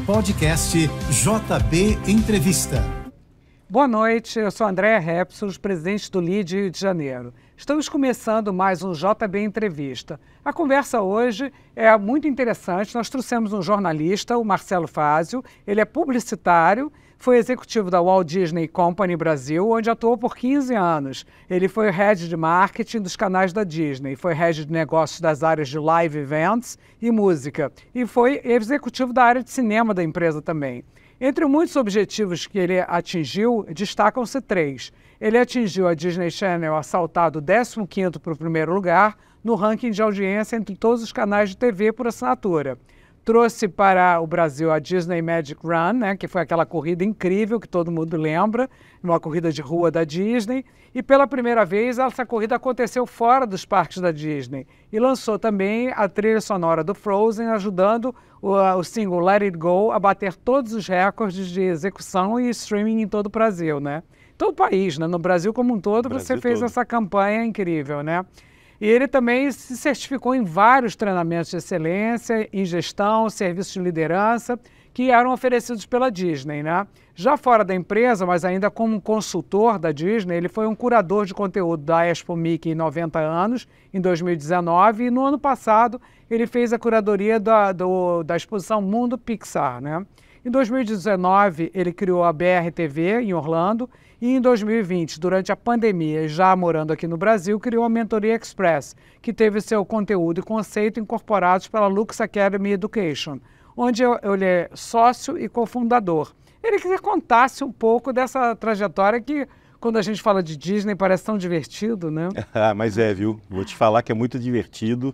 Podcast JB Entrevista. Boa noite, eu sou Andréa Repsos, presidente do LIDE Rio de Janeiro. Estamos começando mais um JB Entrevista. A conversa hoje é muito interessante. Nós trouxemos um jornalista, o Marcelo Fázio. Ele é publicitário, foi executivo da Walt Disney Company Brasil, onde atuou por 15 anos. Ele foi head de marketing dos canais da Disney, foi head de negócios das áreas de live events e música, e foi executivo da área de cinema da empresa também. Entre muitos objetivos que ele atingiu, destacam-se 3. Ele atingiu a Disney Channel a saltar do 15º para o primeiro lugar no ranking de audiência entre todos os canais de TV por assinatura. Trouxe para o Brasil a Disney Magic Run, né, que foi aquela corrida incrível que todo mundo lembra, uma corrida de rua da Disney, e pela primeira vez essa corrida aconteceu fora dos parques da Disney. E lançou também a trilha sonora do Frozen, ajudando o single Let It Go a bater todos os recordes de execução e streaming em todo o Brasil, né? Todo o país, né? No Brasil como um todo, você fez essa campanha incrível, né? E ele também se certificou em vários treinamentos de excelência, em gestão, serviços de liderança, que eram oferecidos pela Disney, né? Já fora da empresa, mas ainda como consultor da Disney, ele foi um curador de conteúdo da Expo Mickey em 90 anos, em 2019, e no ano passado ele fez a curadoria da exposição Mundo Pixar, né? Em 2019, ele criou a BR-TV em Orlando e em 2020, durante a pandemia, já morando aqui no Brasil, criou a Mentoria Express, que teve seu conteúdo e conceito incorporados pela Lux Academy Education, onde ele é sócio e cofundador. Ele queria contasse um pouco dessa trajetória que, quando a gente fala de Disney, parece tão divertido, né? Mas viu? Vou te falar que é muito divertido.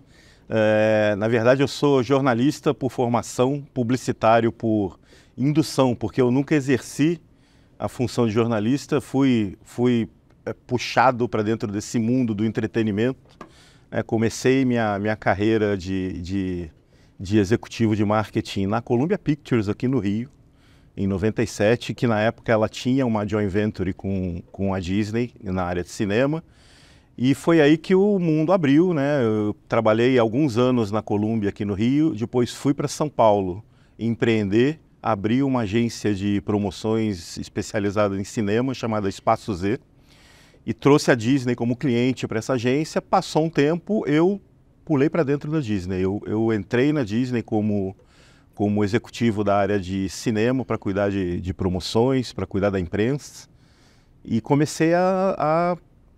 Na verdade, eu sou jornalista por formação, publicitário por indução, porque eu nunca exerci a função de jornalista, fui puxado para dentro desse mundo do entretenimento. Comecei minha carreira de executivo de marketing na Columbia Pictures, aqui no Rio, em 97, que na época ela tinha uma joint venture com a Disney na área de cinema. E foi aí que o mundo abriu, né? Eu trabalhei alguns anos na Columbia aqui no Rio, depois fui para São Paulo empreender, abri uma agência de promoções especializada em cinema chamada Espaço Z e trouxe a Disney como cliente para essa agência. Passou um tempo, eu pulei para dentro da Disney. Eu entrei na Disney como executivo da área de cinema para cuidar de promoções, para cuidar da imprensa e comecei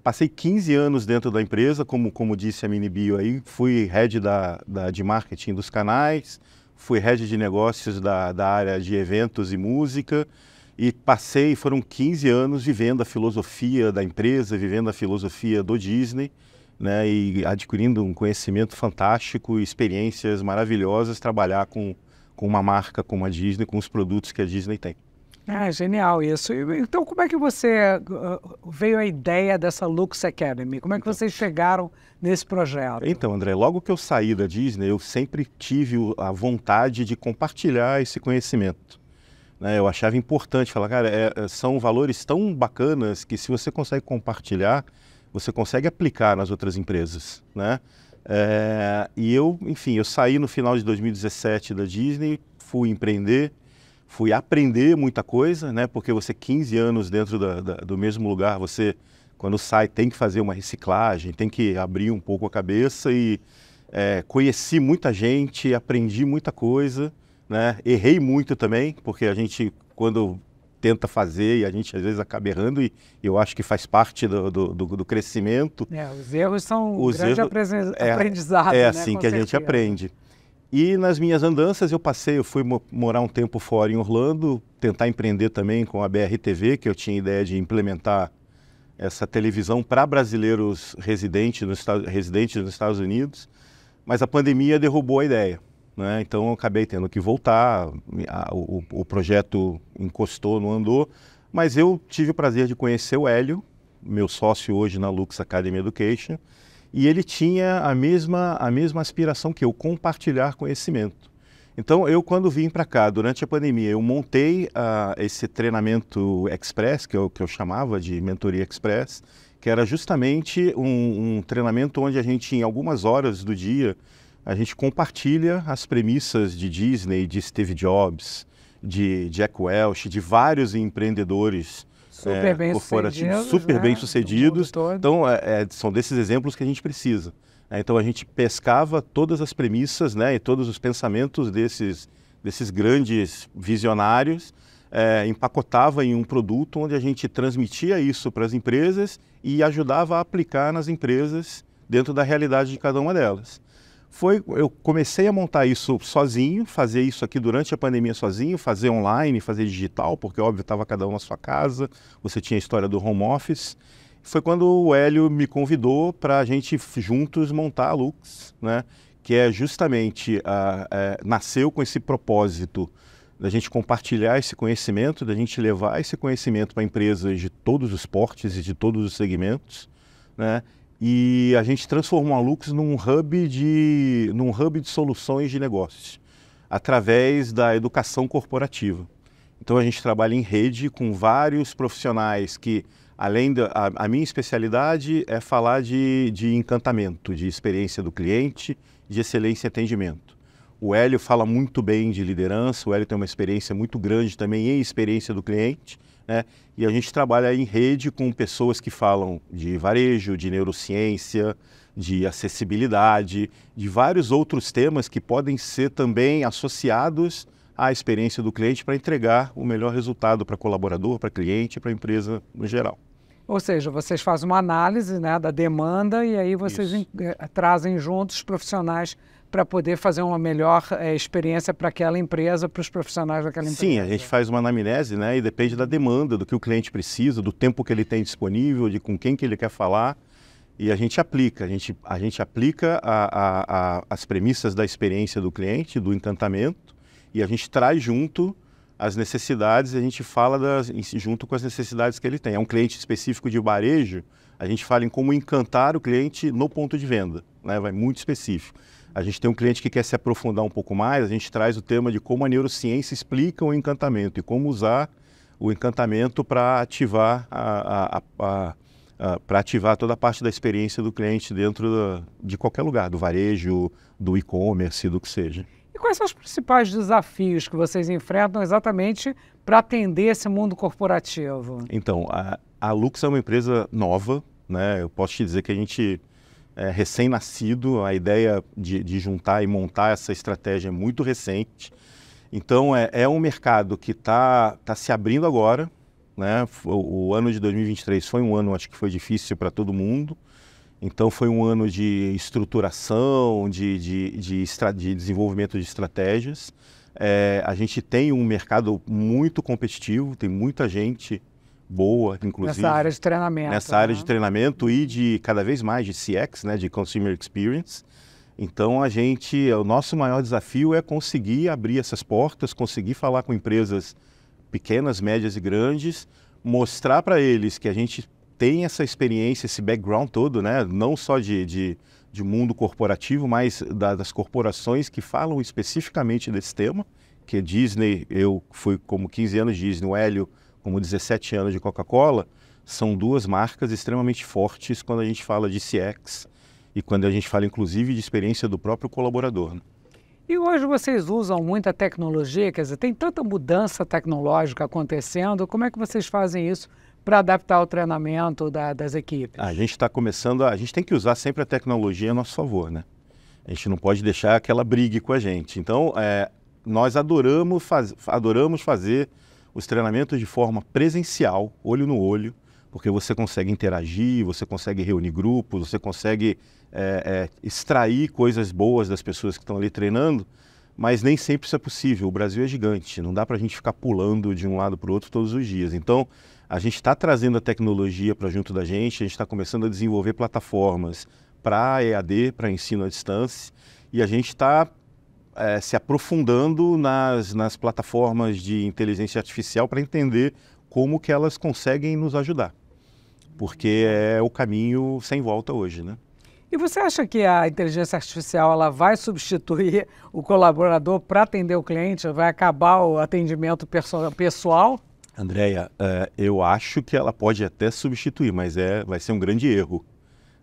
Passei 15 anos dentro da empresa, como disse a mini bio aí, fui head de marketing dos canais, fui head de negócios da área de eventos e música e foram 15 anos vivendo a filosofia da empresa, vivendo a filosofia do Disney, né, e adquirindo um conhecimento fantástico, experiências maravilhosas, trabalhar com uma marca como a Disney, com os produtos que a Disney tem. Genial isso. Então, como é que você veio a ideia dessa Lux Academy? Como é que vocês chegaram nesse projeto? Então, André, logo que eu saí da Disney, eu sempre tive a vontade de compartilhar esse conhecimento. Né? Eu achava importante falar, cara, são valores tão bacanas que se você consegue compartilhar, você consegue aplicar nas outras empresas, né? E eu saí no final de 2017 da Disney, fui empreender, fui aprender muita coisa, né? Porque você 15 anos dentro do mesmo lugar, você quando sai tem que fazer uma reciclagem, tem que abrir um pouco a cabeça e conheci muita gente, aprendi muita coisa, né? Errei muito também, porque a gente quando tenta fazer e a gente às vezes acaba errando e eu acho que faz parte do crescimento. Os erros são um grande aprendizado, É né? assim que a gente aprende. E nas minhas andanças eu fui morar um tempo fora em Orlando, tentar empreender também com a BR-TV, que eu tinha ideia de implementar essa televisão para brasileiros residentes nos Estados Unidos, mas a pandemia derrubou a ideia, né? Então eu acabei tendo que voltar, o projeto encostou, não andou, mas eu tive o prazer de conhecer o Hélio, meu sócio hoje na Lux Academy Education, e ele tinha a mesma aspiração que eu, compartilhar conhecimento. Então, eu quando vim para cá, durante a pandemia, eu montei esse treinamento Express, que eu chamava de Mentoria Express, que era justamente um treinamento onde a gente, em algumas horas do dia, a gente compartilha as premissas de Disney, de Steve Jobs, de Jack Welch, de vários empreendedores corporativos super bem-sucedidos. Então, são desses exemplos que a gente precisa. Então, a gente pescava todas as premissas, né, e todos os pensamentos desses grandes visionários, empacotava em um produto onde a gente transmitia isso para as empresas e ajudava a aplicar nas empresas dentro da realidade de cada uma delas. Eu comecei a montar isso sozinho, fazer isso aqui durante a pandemia sozinho, fazer online, fazer digital, porque óbvio estava cada um na sua casa, você tinha a história do home office. Foi quando o Hélio me convidou para a gente juntos montar a Lux, né? Que é justamente, nasceu com esse propósito da gente compartilhar esse conhecimento, da gente levar esse conhecimento para empresas de todos os portes e de todos os segmentos, né? E a gente transformou a Lux num hub de soluções de negócios, através da educação corporativa. Então a gente trabalha em rede com vários profissionais que, a minha especialidade é falar de encantamento, de experiência do cliente, de excelência e atendimento. O Hélio fala muito bem de liderança, o Hélio tem uma experiência muito grande também em experiência do cliente, né? E a gente trabalha em rede com pessoas que falam de varejo, de neurociência, de acessibilidade, de vários outros temas que podem ser também associados à experiência do cliente para entregar o melhor resultado para colaborador, para cliente, para a empresa no geral. Ou seja, vocês fazem uma análise, né, da demanda e aí vocês trazem juntos os profissionais para poder fazer uma melhor experiência para aquela empresa, para os profissionais daquela empresa. Sim, a gente faz uma anamnese, né, e depende da demanda, do que o cliente precisa, do tempo que ele tem disponível, de com quem que ele quer falar, e a gente aplica. A gente aplica as premissas da experiência do cliente, do encantamento, e a gente traz junto as necessidades, a gente fala junto com as necessidades que ele tem. É um cliente específico de varejo, a gente fala em como encantar o cliente no ponto de venda, né? Vai muito específico. A gente tem um cliente que quer se aprofundar um pouco mais, a gente traz o tema de como a neurociência explica o encantamento e como usar o encantamento para ativar para ativar toda a parte da experiência do cliente dentro de qualquer lugar, do varejo, do e-commerce, do que seja. E quais são os principais desafios que vocês enfrentam exatamente para atender esse mundo corporativo? Então, a Lux é uma empresa nova, né? Eu posso te dizer que a gente é recém-nascido, a ideia de juntar e montar essa estratégia é muito recente. Então, é um mercado que está se abrindo agora, né? O ano de 2023 foi um ano, acho que foi difícil para todo mundo. Então, foi um ano de estruturação, de desenvolvimento de estratégias. A gente tem um mercado muito competitivo, tem muita gente boa, inclusive. Nessa área de treinamento. Nessa área de treinamento e de cada vez mais de CX, né, de Consumer Experience. Então, o nosso maior desafio é conseguir abrir essas portas, conseguir falar com empresas pequenas, médias e grandes, mostrar para eles que a gente tem essa experiência, esse background todo, né? Não só de mundo corporativo, mas das corporações que falam especificamente desse tema, que é Disney. Eu fui como 15 anos de Disney, o Hélio como 17 anos de Coca-Cola. São duas marcas extremamente fortes quando a gente fala de CX e quando a gente fala inclusive de experiência do próprio colaborador, né? E hoje vocês usam muita tecnologia, quer dizer, tem tanta mudança tecnológica acontecendo, como é que vocês fazem isso para adaptar o treinamento das equipes? A gente está começando, a gente tem que usar sempre a tecnologia a nosso favor, né? A gente não pode deixar que ela brigue com a gente. Então, nós adoramos fazer os treinamentos de forma presencial, olho no olho, porque você consegue interagir, você consegue reunir grupos, você consegue extrair coisas boas das pessoas que estão ali treinando, mas nem sempre isso é possível. O Brasil é gigante, não dá para a gente ficar pulando de um lado para o outro todos os dias. Então, a gente está trazendo a tecnologia para junto da gente, a gente está começando a desenvolver plataformas para EAD, para ensino à distância, e a gente está se aprofundando nas plataformas de inteligência artificial para entender como que elas conseguem nos ajudar, porque é o caminho sem volta hoje, né? E você acha que a inteligência artificial ela vai substituir o colaborador para atender o cliente? Vai acabar o atendimento pessoal? Andréia, eu acho que ela pode até substituir, mas vai ser um grande erro.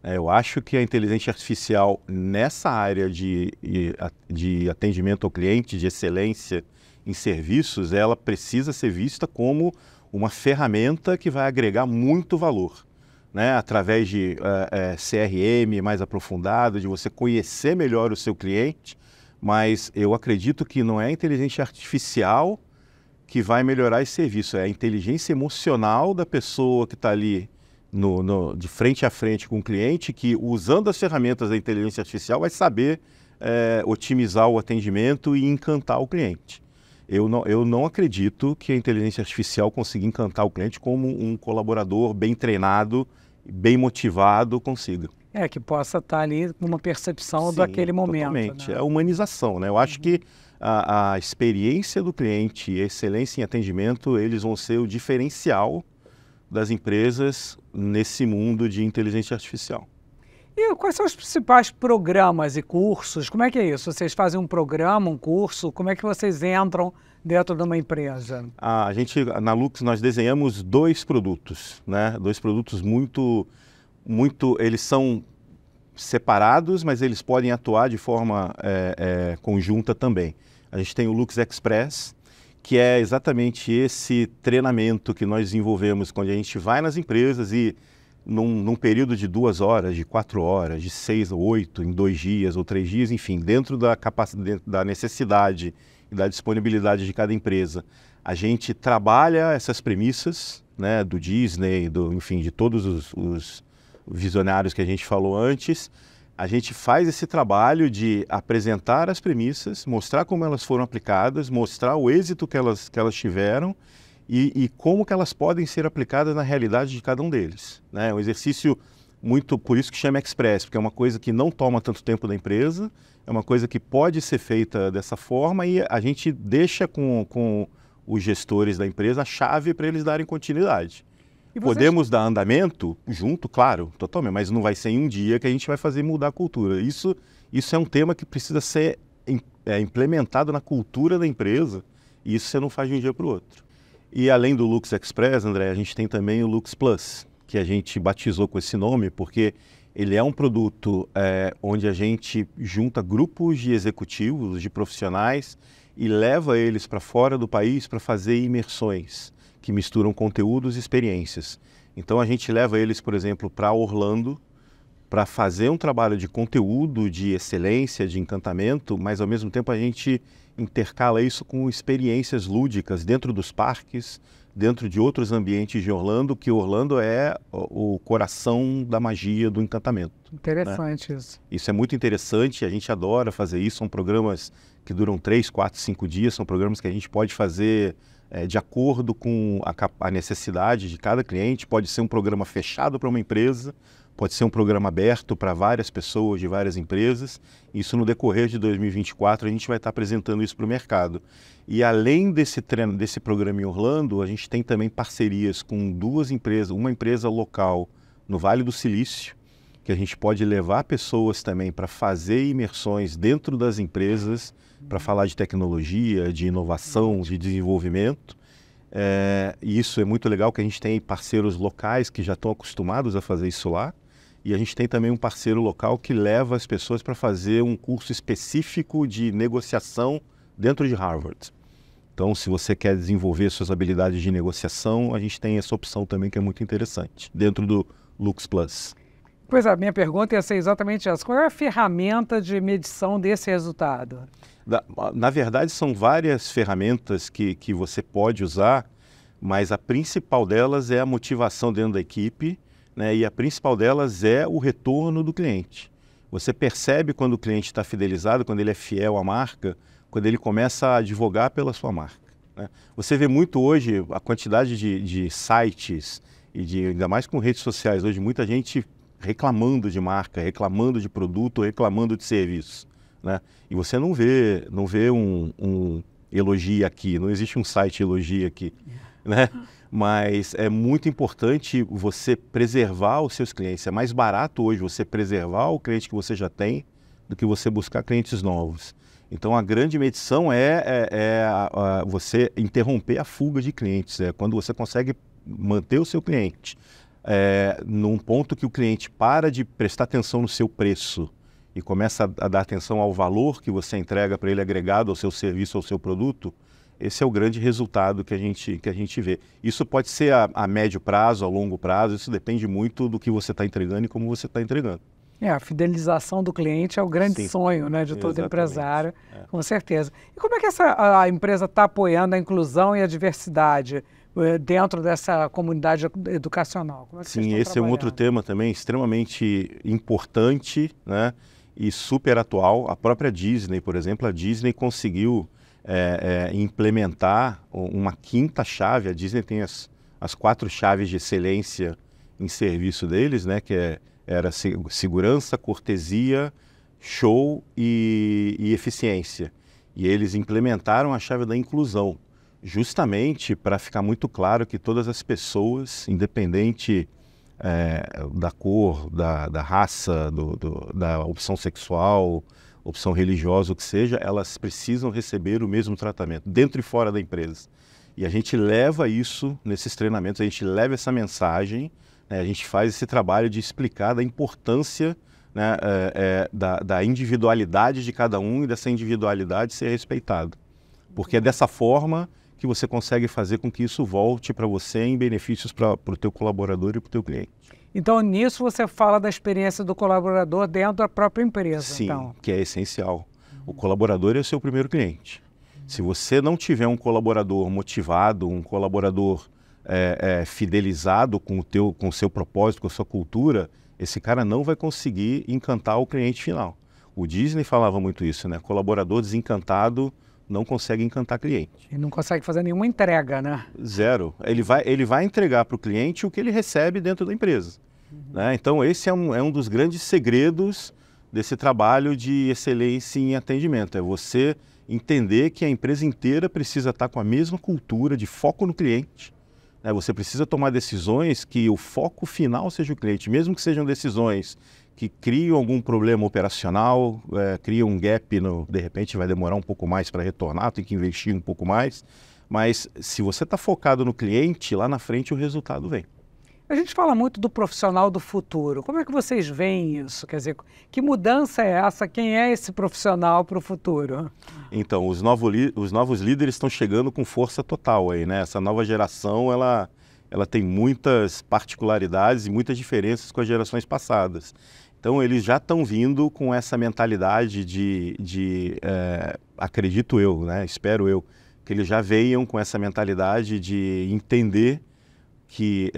Eu acho que a inteligência artificial nessa área de atendimento ao cliente, de excelência em serviços, ela precisa ser vista como uma ferramenta que vai agregar muito valor, né? Através de CRM mais aprofundado, de você conhecer melhor o seu cliente, mas eu acredito que não é a inteligência artificial que vai melhorar esse serviço, é a inteligência emocional da pessoa que está ali de frente a frente com o cliente, que usando as ferramentas da inteligência artificial vai saber otimizar o atendimento e encantar o cliente. Eu não acredito que a inteligência artificial consiga encantar o cliente como um colaborador bem treinado, bem motivado consiga. Que possa estar ali com uma percepção Sim, daquele momento. Totalmente. Né? É a humanização, né? Eu acho que a experiência do cliente e a excelência em atendimento, eles vão ser o diferencial das empresas nesse mundo de inteligência artificial. E quais são os principais programas e cursos? Como é que é isso? Vocês fazem um programa, um curso? Como é que vocês entram dentro de uma empresa? Na Lux, nós desenhamos 2 produtos, né? 2 produtos muito, eles são separados, mas eles podem atuar de forma conjunta também. A gente tem o Lux Express, que é exatamente esse treinamento que nós desenvolvemos quando a gente vai nas empresas e num período de 2 horas, de 4 horas, de 6 ou 8, em 2 dias ou 3 dias, enfim, dentro da capacidade, da necessidade e da disponibilidade de cada empresa. A gente trabalha essas premissas, né, do Disney, enfim, de todos os visionários que a gente falou antes. A gente faz esse trabalho de apresentar as premissas, mostrar como elas foram aplicadas, mostrar o êxito que elas tiveram e como que elas podem ser aplicadas na realidade de cada um deles. Né? É um exercício muito, por isso que chama Express, porque é uma coisa que não toma tanto tempo da empresa, é uma coisa que pode ser feita dessa forma e a gente deixa com os gestores da empresa a chave para eles darem continuidade. Podemos dar andamento junto, claro, totalmente, mas não vai ser em um dia que a gente vai fazer mudar a cultura. Isso é um tema que precisa ser implementado na cultura da empresa e isso você não faz de um dia para o outro. E além do Lux Express, André, a gente tem também o Lux Plus, que a gente batizou com esse nome porque ele é um produto onde a gente junta grupos de executivos, de profissionais e leva eles para fora do país para fazer imersões que misturam conteúdos e experiências. Então a gente leva eles, por exemplo, para Orlando para fazer um trabalho de conteúdo, de excelência, de encantamento, mas ao mesmo tempo a gente intercala isso com experiências lúdicas dentro dos parques, dentro de outros ambientes de Orlando, que Orlando é o coração da magia do encantamento. Interessante, né? Isso é muito interessante, a gente adora fazer isso, são programas que duram 3, 4, 5 dias, são programas que a gente pode fazer de acordo com a necessidade de cada cliente, pode ser um programa fechado para uma empresa, pode ser um programa aberto para várias pessoas de várias empresas. Isso no decorrer de 2024 a gente vai estar apresentando isso para o mercado. E além desse programa em Orlando, a gente tem também parcerias com 2 empresas, uma empresa local no Vale do Silício, que a gente pode levar pessoas também para fazer imersões dentro das empresas, para falar de tecnologia, de inovação, de desenvolvimento. E isso é muito legal que a gente tem parceiros locais que já estão acostumados a fazer isso lá. E a gente tem também um parceiro local que leva as pessoas para fazer um curso específico de negociação dentro de Harvard. Então, se você quer desenvolver suas habilidades de negociação, a gente tem essa opção também que é muito interessante, dentro do Lux Plus. Pois a minha pergunta ia ser exatamente essa. Qual é a ferramenta de medição desse resultado? Na verdade, são várias ferramentas que você pode usar, mas a principal delas é a motivação dentro da equipe, né? E a principal delas é o retorno do cliente. Você percebe quando o cliente está fidelizado, quando ele é fiel à marca, quando ele começa a advogar pela sua marca, né? Você vê muito hoje a quantidade de sites, e ainda mais com redes sociais, hoje muita gente reclamando de marca, reclamando de produto, reclamando de serviço, né? E você não vê um elogio aqui, não existe um site elogio aqui, né? Mas é muito importante você preservar os seus clientes. É mais barato hoje você preservar o cliente que você já tem do que você buscar clientes novos. Então a grande medição é você interromper a fuga de clientes. É quando você consegue manter o seu cliente num ponto que o cliente para de prestar atenção no seu preço e começa a dar atenção ao valor que você entrega para ele agregado ao seu serviço, ao seu produto. esse é o grande resultado que a gente vê. Isso pode ser a médio prazo, a longo prazo, isso depende muito do que você está entregando e como você está entregando. A fidelização do cliente é o grande sonho, né, de todo empresário, com certeza. E como é que a empresa está apoiando a inclusão e a diversidade dentro dessa comunidade educacional? Como é que Sim, esse é um outro tema também extremamente importante, né, e super atual. A própria Disney, por exemplo, a Disney conseguiu implementar uma quinta chave. A Disney tem as 4 chaves de excelência em serviço deles, né, que era segurança, cortesia, show e eficiência. E eles implementaram a chave da inclusão, justamente para ficar muito claro que todas as pessoas, independente da cor, da raça, da opção sexual, opção religiosa, o que seja, elas precisam receber o mesmo tratamento, dentro e fora da empresa. E a gente leva isso nesses treinamentos, a gente leva essa mensagem, a gente faz esse trabalho de explicar da importância, né, da individualidade de cada um e dessa individualidade ser respeitada. Porque é dessa forma que você consegue fazer com que isso volte para você em benefícios para o teu colaborador e para o teu cliente. Então, nisso você fala da experiência do colaborador dentro da própria empresa. Sim, então. Que é essencial. O colaborador é o seu primeiro cliente. Se você não tiver um colaborador motivado, um colaborador fidelizado com o seu propósito, com a sua cultura, esse cara não vai conseguir encantar o cliente final. O Disney falava muito isso, né? Colaborador desencantado não consegue encantar cliente. E não consegue fazer nenhuma entrega, né? Zero. Ele vai entregar para o cliente o que ele recebe dentro da empresa. Né? Então esse é um dos grandes segredos desse trabalho de excelência em atendimento. É você entender que a empresa inteira precisa estar com a mesma cultura de foco no cliente. Você precisa tomar decisões que o foco final seja o cliente, mesmo que sejam decisões que criam algum problema operacional, criam um gap, de repente vai demorar um pouco mais para retornar, tem que investir um pouco mais, mas se você está focado no cliente, lá na frente o resultado vem. A gente fala muito do profissional do futuro. Como é que vocês veem isso? Quer dizer, que mudança é essa? Quem é esse profissional para o futuro? Então, os novos líderes estão chegando com força total aí, né? Essa nova geração, ela tem muitas particularidades e muitas diferenças com as gerações passadas. Então, eles já estão vindo com essa mentalidade acredito eu, né? Espero eu, que eles já venham com essa mentalidade de entender que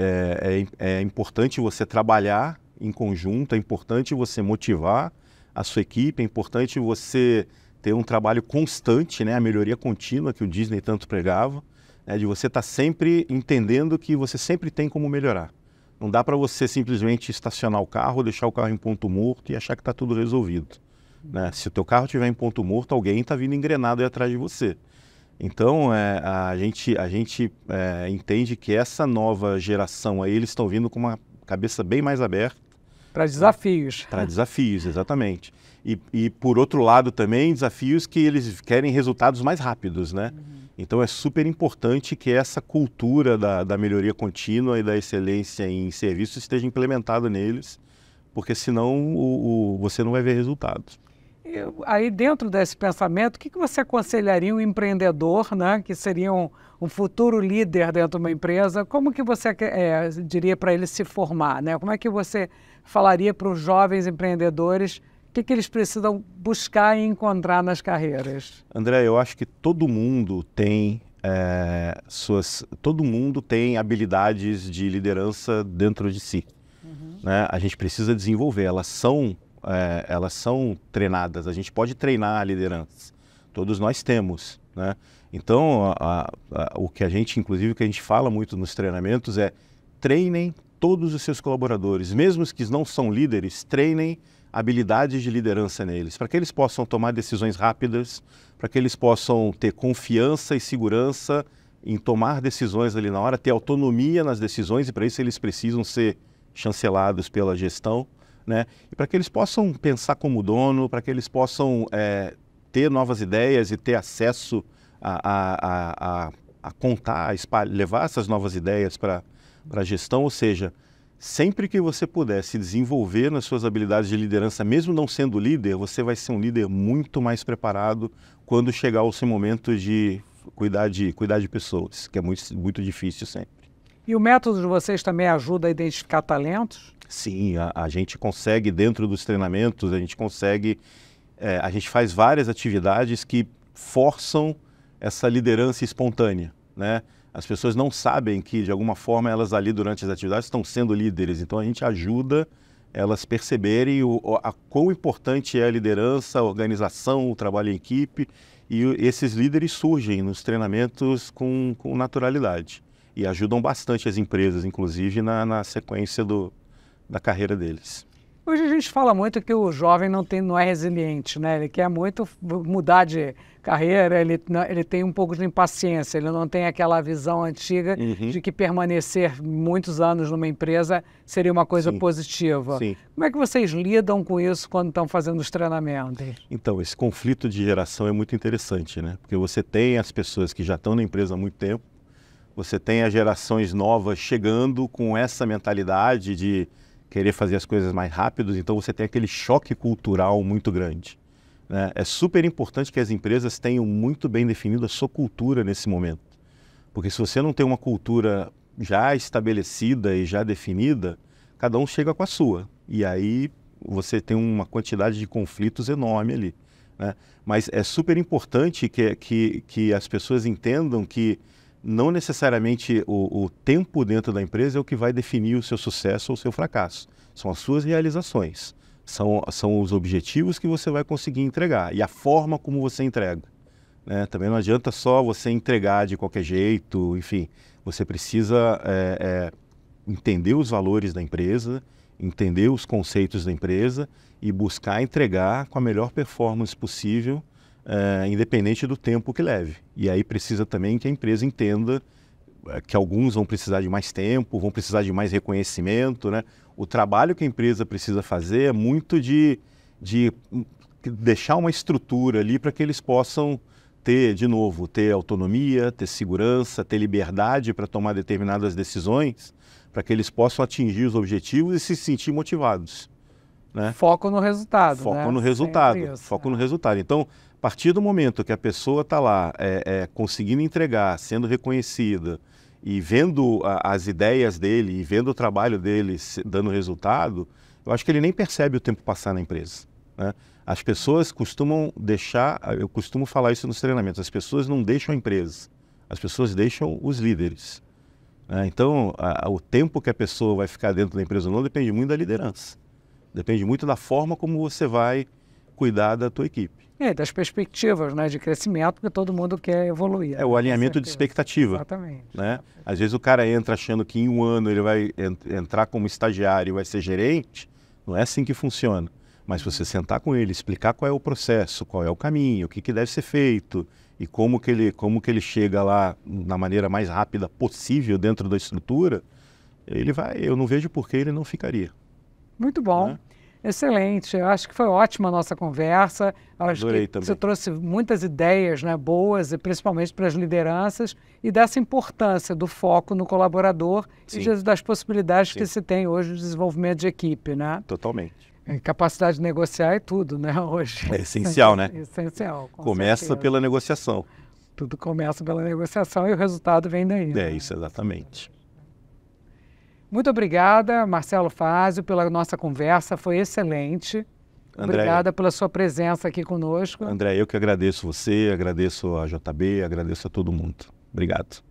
é importante você trabalhar em conjunto, é importante você motivar a sua equipe, é importante você ter um trabalho constante, né, a melhoria contínua que o Disney tanto pregava, né, de você estar sempre entendendo que você sempre tem como melhorar. Não dá para você simplesmente estacionar o carro, deixar o carro em ponto morto e achar que está tudo resolvido. Né? Se o teu carro estiver em ponto morto, alguém está vindo engrenado aí atrás de você. Então, a gente entende que essa nova geração aí, eles estão vindo com uma cabeça bem mais aberta. Para desafios. Para desafios, exatamente. E, por outro lado, também desafios que eles querem resultados mais rápidos, né? Então, é super importante que essa cultura da melhoria contínua e da excelência em serviços esteja implementada neles, porque senão você não vai ver resultados. Aí, dentro desse pensamento, o que você aconselharia um empreendedor, né, que seria um futuro líder dentro de uma empresa? Como que você diria para ele se formar? Né? Como é que você falaria para os jovens empreendedores o que eles precisam buscar e encontrar nas carreiras? André, eu acho que todo mundo tem habilidades de liderança dentro de si. Né? A gente precisa desenvolver, elas são treinadas, a gente pode treinar a liderança, todos nós temos, né? Então, o que a gente fala muito nos treinamentos é treinem todos os seus colaboradores, mesmo os que não são líderes, treinem habilidades de liderança neles, para que eles possam tomar decisões rápidas, para que eles possam ter confiança e segurança em tomar decisões ali na hora, ter autonomia nas decisões, e para isso eles precisam ser chancelados pela gestão. Né? E para que eles possam pensar como dono, para que eles possam ter novas ideias e ter acesso a contar, levar essas novas ideias para a gestão. Ou seja, sempre que você puder se desenvolver nas suas habilidades de liderança, mesmo não sendo líder, você vai ser um líder muito mais preparado quando chegar o seu momento de cuidar de pessoas, que é muito difícil sempre. E o método de vocês também ajuda a identificar talentos? Sim, a gente consegue, dentro dos treinamentos, a gente faz várias atividades que forçam essa liderança espontânea, né? As pessoas não sabem que, de alguma forma, elas ali durante as atividades estão sendo líderes, então a gente ajuda elas perceberem quão importante é a liderança, a organização, o trabalho em equipe, e esses líderes surgem nos treinamentos com naturalidade e ajudam bastante as empresas, inclusive na sequência da carreira deles. Hoje a gente fala muito que o jovem não é resiliente, né? Ele quer muito mudar de carreira, ele tem um pouco de impaciência, ele não tem aquela visão antiga de que permanecer muitos anos numa empresa seria uma coisa positiva. Sim. Como é que vocês lidam com isso quando estão fazendo os treinamentos? Então, esse conflito de geração é muito interessante, né? Porque você tem as pessoas que já estão na empresa há muito tempo, você tem as gerações novas chegando com essa mentalidade de querer fazer as coisas mais rápido, então você tem aquele choque cultural muito grande, né? É super importante que as empresas tenham muito bem definida a sua cultura nesse momento, porque se você não tem uma cultura já estabelecida e já definida, cada um chega com a sua, e aí você tem uma quantidade de conflitos enorme ali, né? Mas é super importante que as pessoas entendam que não necessariamente o tempo dentro da empresa é o que vai definir o seu sucesso ou o seu fracasso. São as suas realizações, são os objetivos que você vai conseguir entregar e a forma como você entrega, né? Também não adianta só você entregar de qualquer jeito, enfim, você precisa entender os valores da empresa, entender os conceitos da empresa e buscar entregar com a melhor performance possível, independente do tempo que leve. E aí precisa também que a empresa entenda que alguns vão precisar de mais tempo, vão precisar de mais reconhecimento, né? O trabalho que a empresa precisa fazer é muito de deixar uma estrutura ali para que eles possam ter autonomia, ter segurança, ter liberdade para tomar determinadas decisões, para que eles possam atingir os objetivos e se sentir motivados, né? Foco no resultado. Foco no resultado. Foco no resultado. Então, a partir do momento que a pessoa está lá conseguindo entregar, sendo reconhecida e vendo as ideias dele e vendo o trabalho dele dando resultado, eu acho que ele nem percebe o tempo passar na empresa, né? As pessoas costumam eu costumo falar isso nos treinamentos, as pessoas não deixam a empresa, as pessoas deixam os líderes, né? Então, o tempo que a pessoa vai ficar dentro da empresa ou não depende muito da liderança, depende muito da forma como você vai cuidar da tua equipe. Das perspectivas, né, de crescimento, porque todo mundo quer evoluir. O alinhamento de expectativa. Exatamente. Né? Às vezes o cara entra achando que em um ano ele vai entrar como estagiário e vai ser gerente, não é assim que funciona. Mas se você sentar com ele, explicar qual é o processo, qual é o caminho, o que deve ser feito e como que ele chega lá na maneira mais rápida possível dentro da estrutura, eu não vejo por que ele não ficaria. Muito bom. Né? Excelente, eu acho que foi ótima a nossa conversa. Adorei também. Você trouxe muitas ideias, né, boas, e principalmente para as lideranças, e dessa importância do foco no colaborador e das possibilidades que se tem hoje de desenvolvimento de equipe, né? Totalmente. Capacidade de negociar é tudo, né, hoje. É essencial, né? Essencial. Começa pela negociação. Tudo começa pela negociação e o resultado vem daí. É isso, exatamente. Muito obrigada, Marcelo Fázio, pela nossa conversa, foi excelente. André, obrigada pela sua presença aqui conosco. André, eu que agradeço você, agradeço a JB, agradeço a todo mundo. Obrigado.